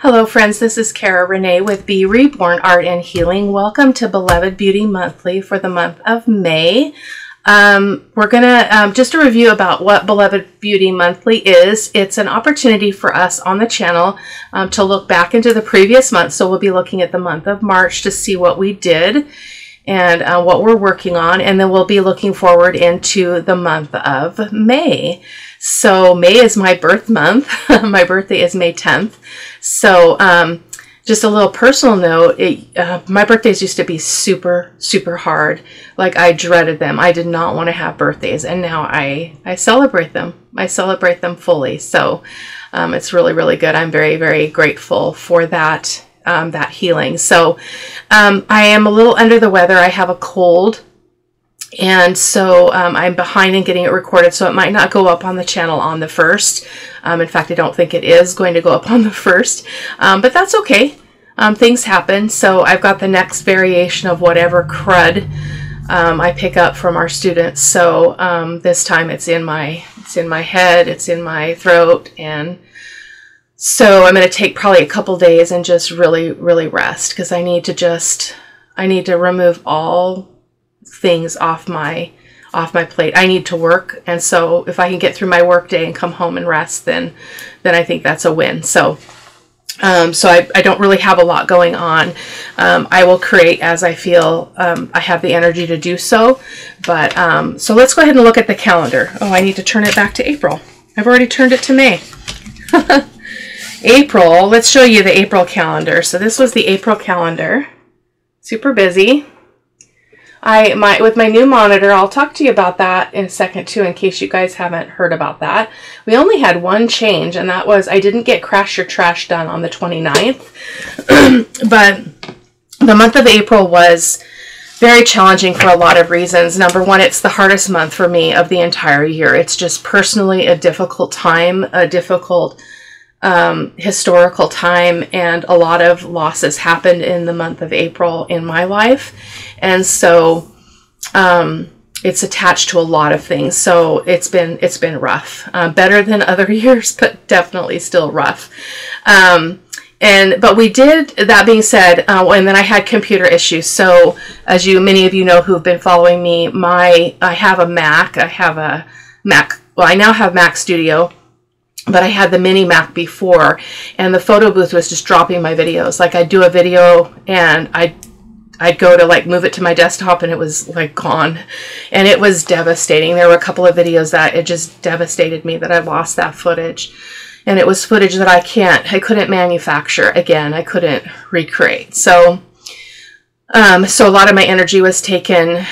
Hello friends, this is Cara-Renee with B.Reborn Art and Healing. Welcome to Beloved Beauty Monthly for the month of May. We're going to just a review about what Beloved Beauty Monthly is. It's an opportunity for us on the channel to look back into the previous month. So we'll be looking at the month of March to see what we did and what we're working on. And then we'll be looking forward into the month of May. So May is my birth month. My birthday is May 10th. So just a little personal note, my birthdays used to be super, super hard. Like I dreaded them. I did not want to have birthdays. And now I celebrate them. I celebrate them fully. So it's really, really good. I'm very, very grateful for that, that healing. So I am a little under the weather. I have a cold. And so I'm behind in getting it recorded, so it might not go up on the channel on the 1st. In fact, I don't think it is going to go up on the 1st, but that's okay. Things happen. So I've got the next variation of whatever crud I pick up from our students. So this time it's in my head, it's in my throat, and so I'm going to take probably a couple days and just really, really rest because I need to remove all things off my plate. I need to work, and so if I can get through my work day and come home and rest, then I think that's a win. So I don't really have a lot going on. I will create as I feel I have the energy to do so. But so let's go ahead and look at the calendar. Oh, I need to turn it back to April. I've already turned it to May. April, let's show you the April calendar. So this was the April calendar. Super busy. With my new monitor, I'll talk to you about that in a second too, in case you guys haven't heard about that. We only had one change, and that was I didn't get Crash Your Trash done on the 29th. But the month of April was very challenging for a lot of reasons. Number one, it's the hardest month for me of the entire year. It's just personally a difficult time, a difficult historical time, and a lot of losses happened in the month of April in my life, and so it's attached to a lot of things. So it's been rough, better than other years, but definitely still rough. But we did, that being said, and then I had computer issues. So as many of you know who've been following me, I have a Mac. Well, I now have Mac Studio, but I had the mini Mac before, and the photo booth was just dropping my videos. Like I'd do a video and I'd go to like move it to my desktop and it was like gone, and it was devastating. There were a couple of videos that it just devastated me that I lost that footage, and it was footage that I couldn't manufacture again. I couldn't recreate. So so a lot of my energy was taken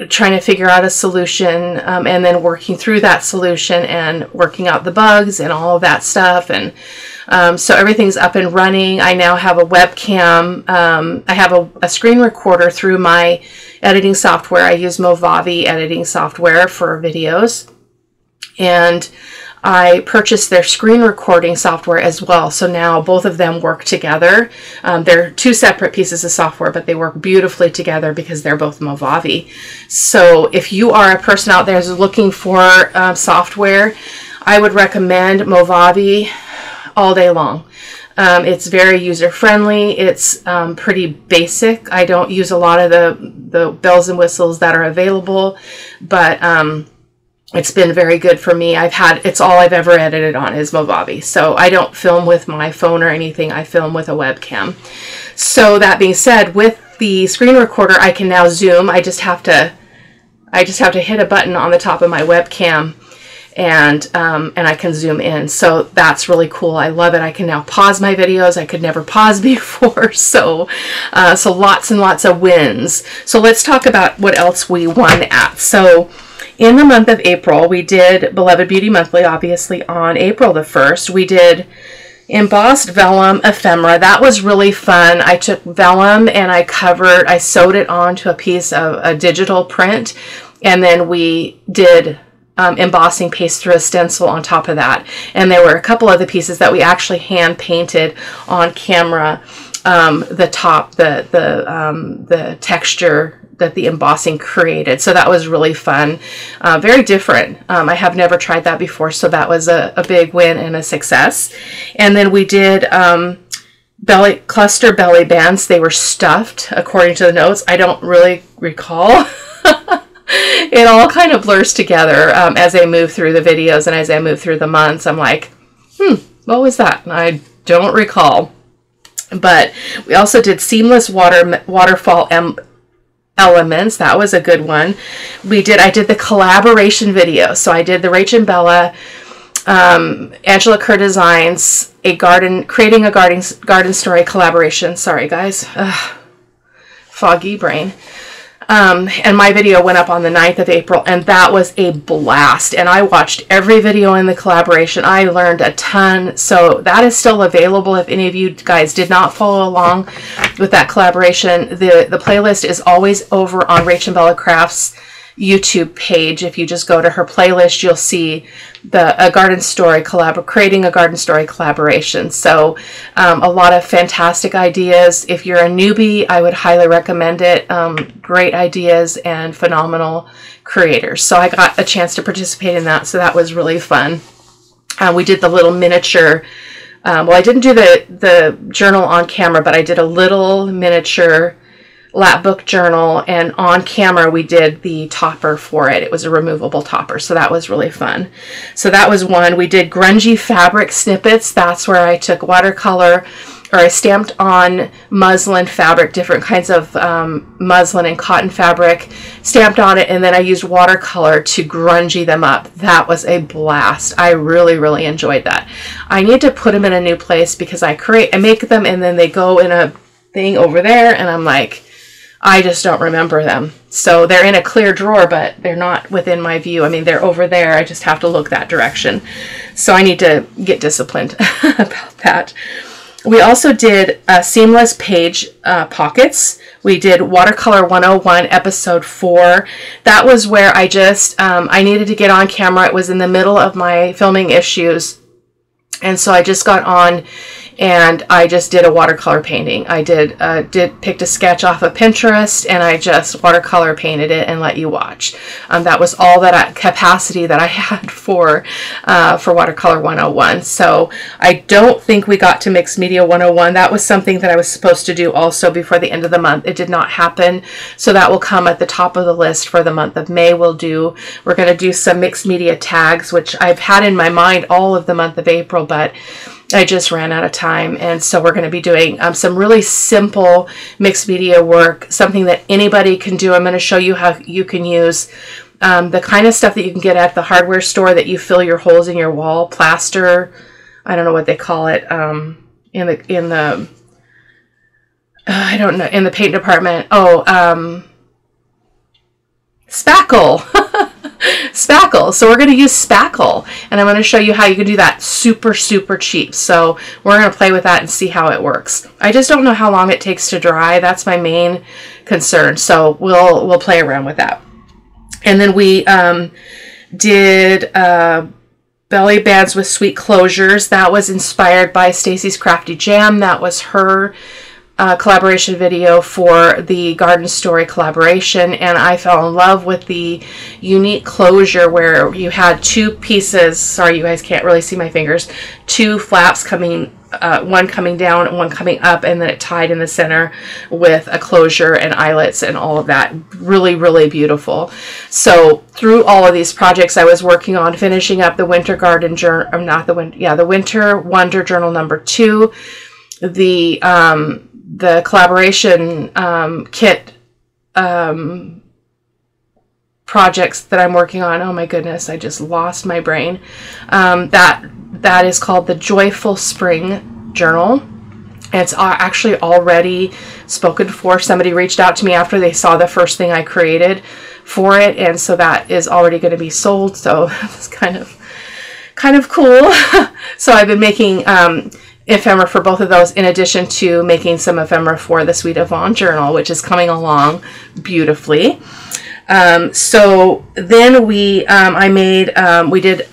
trying to figure out a solution, and then working through that solution and working out the bugs and all of that stuff. And so everything's up and running. I now have a webcam. I have a screen recorder through my editing software. I use Movavi editing software for videos, and I purchased their screen recording software as well. So now both of them work together. They're two separate pieces of software, but they work beautifully together because they're both Movavi. So if you are a person out there who's looking for software, I would recommend Movavi all day long. It's very user-friendly. It's pretty basic. I don't use a lot of the bells and whistles that are available, but it's been very good for me. It's all I've ever edited on is Movavi. So I don't film with my phone or anything. I film with a webcam. So that being said, with the screen recorder, I can now zoom. I just have to hit a button on the top of my webcam, and I can zoom in. So that's really cool. I love it. I can now pause my videos. I could never pause before. So lots and lots of wins. So let's talk about what else we won at. So in the month of April, we did Beloved Beauty Monthly, obviously, on April the 1st. We did embossed vellum ephemera. That was really fun. I took vellum and I sewed it onto a piece of a digital print, and then we did embossing paste through a stencil on top of that. And there were a couple of the pieces that we actually hand painted on camera. The top, the texture the embossing created. So that was really fun. Very different. I have never tried that before, so that was a big win and a success. And then we did cluster belly bands. They were stuffed according to the notes. I don't really recall. It all kind of blurs together as I move through the videos and as I move through the months. I'm like, what was that? And I don't recall. But we also did seamless waterfall elements. That was a good one. I did the collaboration video. So I did the Rach and Bella, Angela Kerr Designs, creating a garden story collaboration. Sorry guys, foggy brain. And my video went up on the 9th of April, and that was a blast. And I watched every video in the collaboration. I learned a ton. So that is still available if any of you guys did not follow along with that collaboration. The playlist is always over on Rach and Bella Crafts YouTube page. If you just go to her playlist, you'll see creating a garden story collaboration. So a lot of fantastic ideas. If you're a newbie, I would highly recommend it. Great ideas and phenomenal creators. So I got a chance to participate in that, so that was really fun. We did the little miniature, well, I didn't do the journal on camera, but I did a little miniature lap book journal, and on camera we did the topper for it. It was a removable topper, so that was really fun. So that was one. We did grungy fabric snippets. That's where I took watercolor, or I stamped on muslin fabric, different kinds of muslin and cotton fabric, stamped on it, and then I used watercolor to grungy them up. That was a blast. I really, really enjoyed that. I need to put them in a new place because I make them and then they go in a thing over there, and I'm like, I just don't remember them. So they're in a clear drawer, but they're not within my view. I mean, they're over there. I just have to look that direction. So I need to get disciplined about that. We also did seamless page pockets. We did Watercolor 101 episode 4. That was where I just, I needed to get on camera. It was in the middle of my filming issues. And so I just got on and I just did a watercolor painting. I picked a sketch off of Pinterest, and I just watercolor painted it and let you watch. That was all capacity that I had for Watercolor 101. So I don't think we got to Mixed Media 101. That was something that I was supposed to do also before the end of the month. It did not happen. So that will come at the top of the list for the month of May. We're going to do some mixed media tags, which I've had in my mind all of the month of April, but I just ran out of time, and so we're going to be doing some really simple mixed media work, something that anybody can do. I'm going to show you how you can use the kind of stuff that you can get at the hardware store that you fill your holes in your wall, plaster, I don't know what they call it, in the I don't know, in the paint department. Spackle. Spackle. So we're going to use spackle, and I'm going to show you how you can do that super, super cheap. So we're going to play with that and see how it works. I just don't know how long it takes to dry. That's my main concern. So we'll play around with that. And then we did belly bands with sweet closures. That was inspired by Stacy's Crafty Jam. That was her collaboration video for the Garden Story collaboration, and I fell in love with the unique closure where you had two pieces, sorry you guys can't really see my fingers, two flaps coming, one coming down and one coming up, and then it tied in the center with a closure and eyelets and all of that. Really, really beautiful. So through all of these projects I was working on finishing up the Winter Garden Journal, the Winter Wonder Journal number 2, the collaboration kit projects that I'm working on. Oh my goodness, I just lost my brain. That is called the Joyful Spring Journal. And it's actually already spoken for. Somebody reached out to me after they saw the first thing I created for it, and so that is already going to be sold. So it's kind of cool. So I've been making ephemera for both of those, in addition to making some ephemera for the Sweet Yvonne journal, which is coming along beautifully. So then we did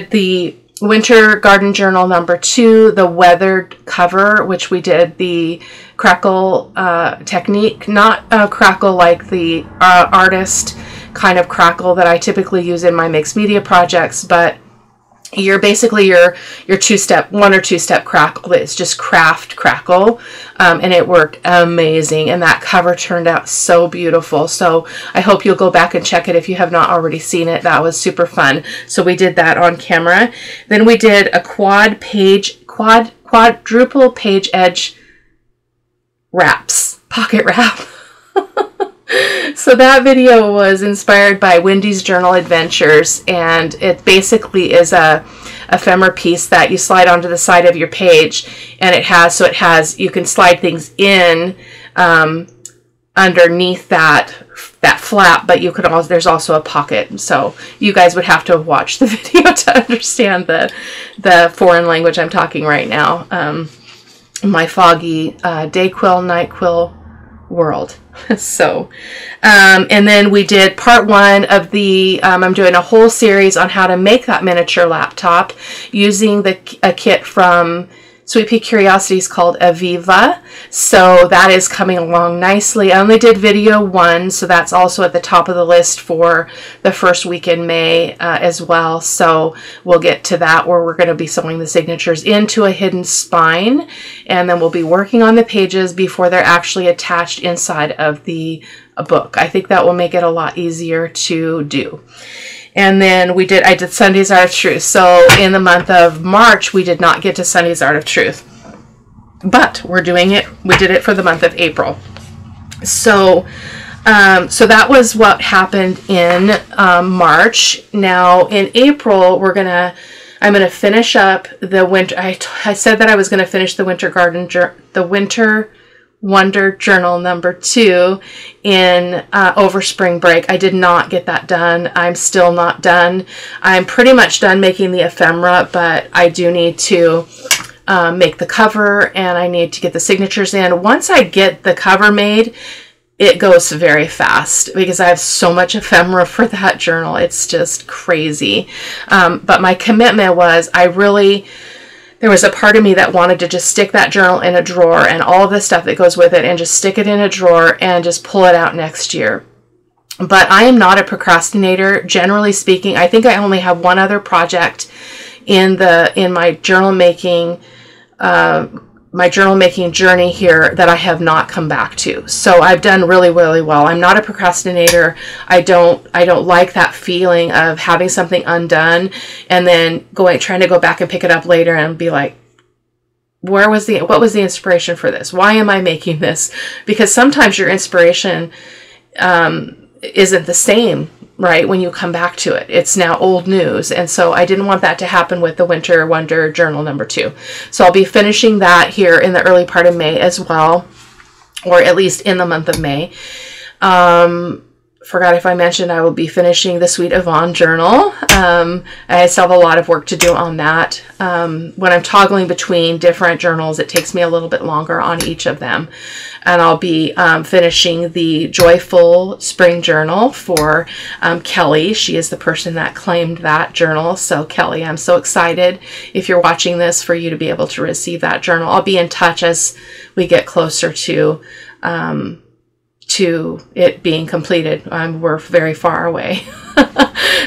the Winter Garden Journal number 2, the weathered cover, which we did the crackle technique, not a crackle like the artist kind of crackle that I typically use in my mixed media projects, but you're basically your one or two step crackle. It's just craft crackle, and it worked amazing, and that cover turned out so beautiful. So I hope you'll go back and check it if you have not already seen it. That was super fun. So we did that on camera. Then we did a quadruple page edge wraps, pocket wrap. So that video was inspired by Wendy's Journal Adventures, and it basically is a ephemera piece that you slide onto the side of your page, and it has you can slide things in underneath that flap, but you could also, there's also a pocket. So you guys would have to watch the video to understand the foreign language I'm talking right now. My foggy day quill, night quill world. So, and then we did part 1 of the, I'm doing a whole series on how to make that miniature laptop using a kit from Sweet Pea Curiosities called Aviva. So that is coming along nicely. I only did video 1, so that's also at the top of the list for the first week in May as well. So we'll get to that, where we're going to be sewing the signatures into a hidden spine, and then we'll be working on the pages before they're actually attached inside of the book. I think that will make it a lot easier to do. And then I did Sunday's Art of Truth. So in the month of March, we did not get to Sunday's Art of Truth, but we're doing it. We did it for the month of April. So, so that was what happened in March. Now in April, I'm gonna finish up the winter. I said that I was gonna finish the Winter Wonder Journal number 2 in over spring break. I did not get that done. I'm still not done. I'm pretty much done making the ephemera, but I do need to make the cover, and I need to get the signatures in. Once I get the cover made, it goes very fast because I have so much ephemera for that journal. It's just crazy. But my commitment was, there was a part of me that wanted to just stick that journal in a drawer and all of the stuff that goes with it, and just stick it in a drawer and just pull it out next year. But I am not a procrastinator. Generally speaking, I think I only have one other project in my journal making journey here that I have not come back to. So I've done really, really well. I'm not a procrastinator. I don't like that feeling of having something undone and then trying to go back and pick it up later and be like, what was the inspiration for this? Why am I making this? Because sometimes your inspiration isn't the same, right, when you come back to it. It's now old news. And so I didn't want that to happen with the Winter Wonder Journal number 2. So I'll be finishing that here in the early part of May as well, or at least in the month of May. Forgot if I mentioned I will be finishing the Sweet Yvonne journal. I still have a lot of work to do on that. When I'm toggling between different journals, it takes me a little bit longer on each of them. And I'll be finishing the Joyful Spring Journal for Kelly. She is the person that claimed that journal. So Kelly, I'm so excited, if you're watching this, for you to be able to receive that journal. I'll be in touch as we get closer to it being completed. We're very far away.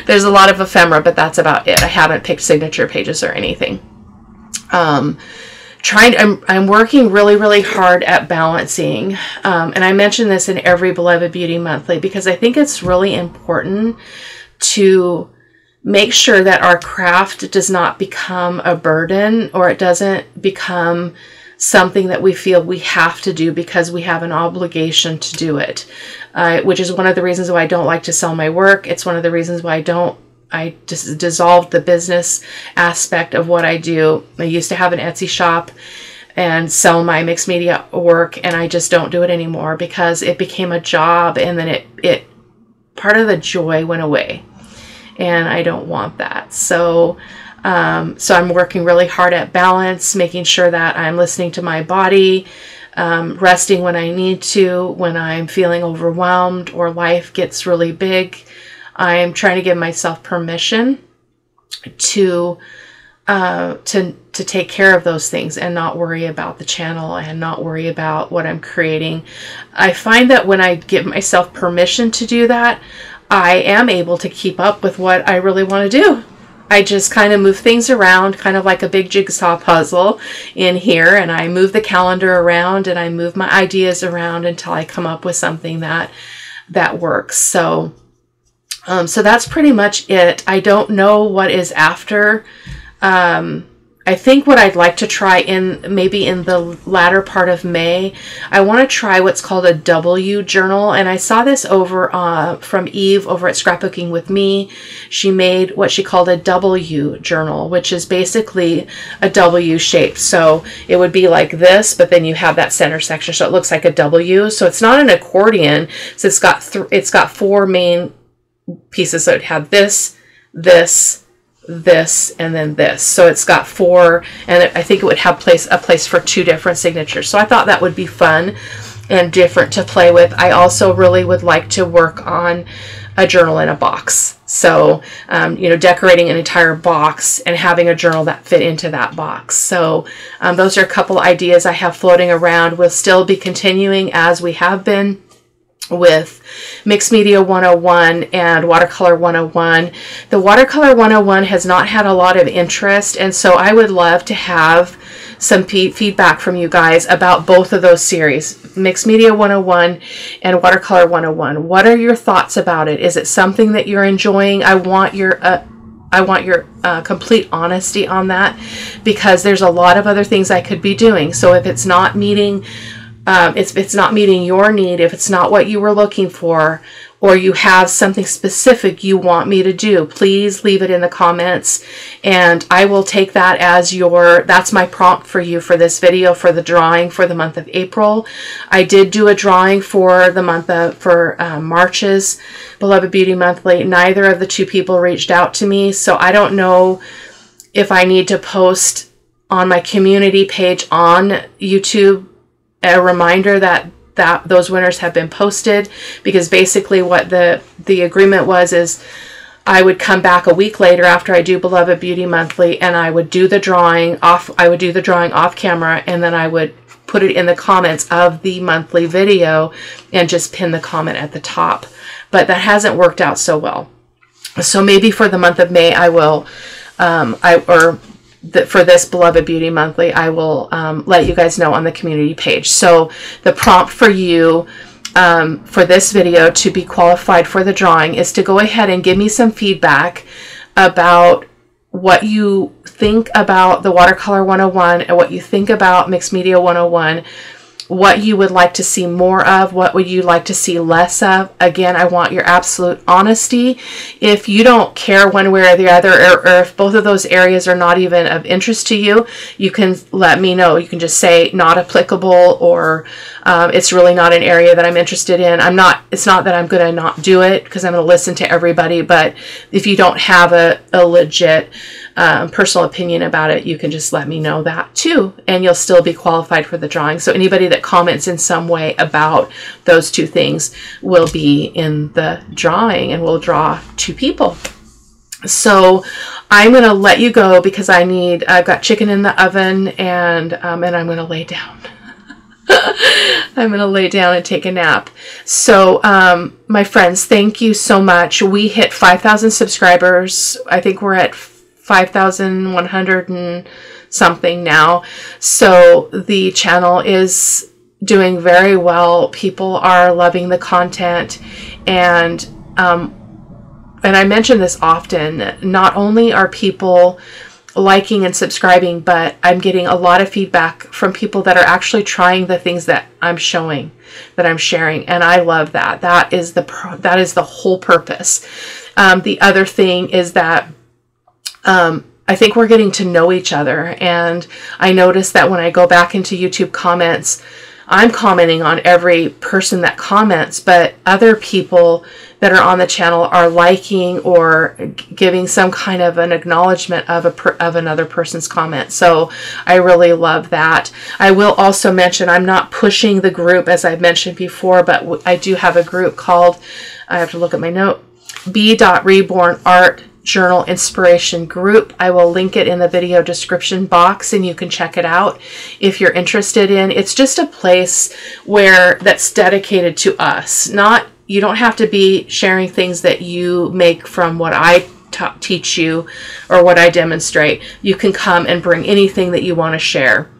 There's a lot of ephemera, but that's about it. I haven't picked signature pages or anything. I'm working really, really hard at balancing. And I mention this in every Beloved Beauty Monthly because I think it's really important to make sure that our craft does not become a burden, or it doesn't become something that we feel we have to do because we have an obligation to do it, which is one of the reasons why I don't like to sell my work. It's one of the reasons why I just dissolved the business aspect of what I do. I used to have an Etsy shop and sell my mixed media work, and I just don't do it anymore because it became a job, and then it part of the joy went away, and I don't want that. So I'm working really hard at balance, making sure that I'm listening to my body, resting when I need to, when I'm feeling overwhelmed or life gets really big. I'm trying to give myself permission to to take care of those things and not worry about the channel and not worry about what I'm creating. I find that when I give myself permission to do that, I am able to keep up with what I really want to do. I just kind of move things around, kind of like a big jigsaw puzzle in here, and I move the calendar around and I move my ideas around until I come up with something that works. So that's pretty much it. I don't know what is after. I think what I'd like to try maybe in the latter part of May, I want to try what's called a W journal. And I saw this over from Eve over at Scrapbooking with Me. She made what she called a W journal, which is basically a W shape. So it would be like this, but then you have that center section, so it looks like a W. So it's not an accordion. So it's got four main pieces. So it had this, and then this. So it's got four, and I think it would have a place for two different signatures. So I thought that would be fun and different to play with. I also really would like to work on a journal in a box. So, decorating an entire box and having a journal that fit into that box. So those are a couple ideas I have floating around. We'll still be continuing as we have been with Mixed Media 101 and Watercolor 101. The Watercolor 101 has not had a lot of interest, and so I would love to have some feedback from you guys about both of those series, Mixed Media 101 and Watercolor 101. What are your thoughts about it? Is it something that you're enjoying? I want your complete honesty on that, because there's a lot of other things I could be doing. So if it's not meeting if it's not meeting your need, if it's not what you were looking for, or you have something specific you want me to do, please leave it in the comments, and I will take that as that's my prompt for you for this video, for the drawing for the month of April. I did do a drawing for the month for March's Beloved Beauty Monthly. Neither of the two people reached out to me, so I don't know if I need to post on my community page on YouTube a reminder that those winners have been posted, because basically what the agreement was is I would come back a week later after I do Beloved Beauty Monthly, and I would do the drawing off. I would do the drawing off camera, and then I would put it in the comments of the monthly video and just pin the comment at the top. But that hasn't worked out so well. So maybe for the month of May, I will, for this Beloved Beauty Monthly, I will let you guys know on the community page. So the prompt for you for this video to be qualified for the drawing is to go ahead and give me some feedback about what you think about the Watercolor 101 and what you think about Mixed Media 101, what you would like to see more of, what would you like to see less of. Again, I want your absolute honesty. If you don't care one way or the other, or if both of those areas are not even of interest to you, you can let me know. You can just say not applicable, or it's really not an area that I'm interested in. It's not that I'm going to not do it, because I'm going to listen to everybody, but if you don't have a legit personal opinion about it, you can just let me know that too, and you'll still be qualified for the drawing. So anybody that comments in some way about those two things will be in the drawing, and we'll draw two people. So I'm going to let you go, because I've got chicken in the oven, and I'm going to lay down. I'm going to lay down and take a nap. So, my friends, thank you so much. We hit 5,000 subscribers. I think we're at 5,100 and something now. So the channel is doing very well. People are loving the content, and I mention this often. Not only are people liking and subscribing, but I'm getting a lot of feedback from people that are actually trying the things that I'm showing, that I'm sharing, and I love that. That is the whole purpose. The other thing is that I think we're getting to know each other, and I notice that when I go back into YouTube comments, I'm commenting on every person that comments, but other people that are on the channel are liking or giving some kind of an acknowledgement of another person's comment. So I really love that. I will also mention, I'm not pushing the group as I've mentioned before, but I do have a group called, I have to look at my note, B.Reborn Art Journal Inspiration group. I will link it in the video description box and you can check it out if you're interested in. It's just a place where that's dedicated to us. You don't have to be sharing things that you make from what I teach you or what I demonstrate. You can come and bring anything that you want to share.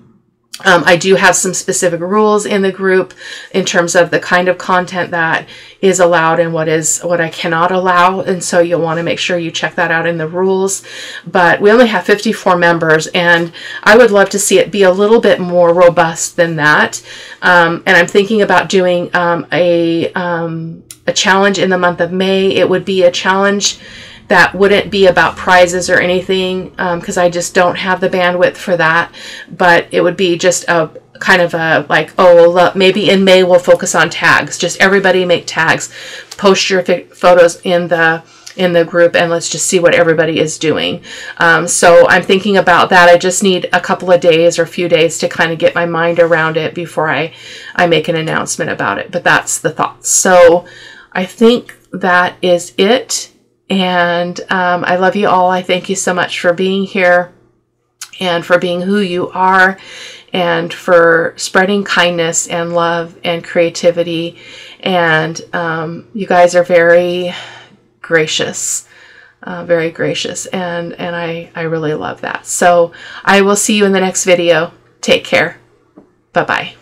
I do have some specific rules in the group in terms of the kind of content that is allowed and what I cannot allow. And so you'll want to make sure you check that out in the rules. But we only have 54 members and I would love to see it be a little bit more robust than that. And I'm thinking about doing a challenge in the month of May. It would be a challenge that wouldn't be about prizes or anything because I just don't have the bandwidth for that. But it would be just a kind of a like, oh, look, maybe in May we'll focus on tags. Just everybody make tags, post your photos in the group, and let's just see what everybody is doing. So I'm thinking about that. I just need a couple of days or a few days to kind of get my mind around it before I make an announcement about it. But that's the thoughts. So I think that is it. And I love you all. I thank you so much for being here and for being who you are and for spreading kindness and love and creativity. And you guys are very gracious, and I really love that. So I will see you in the next video. Take care. Bye-bye.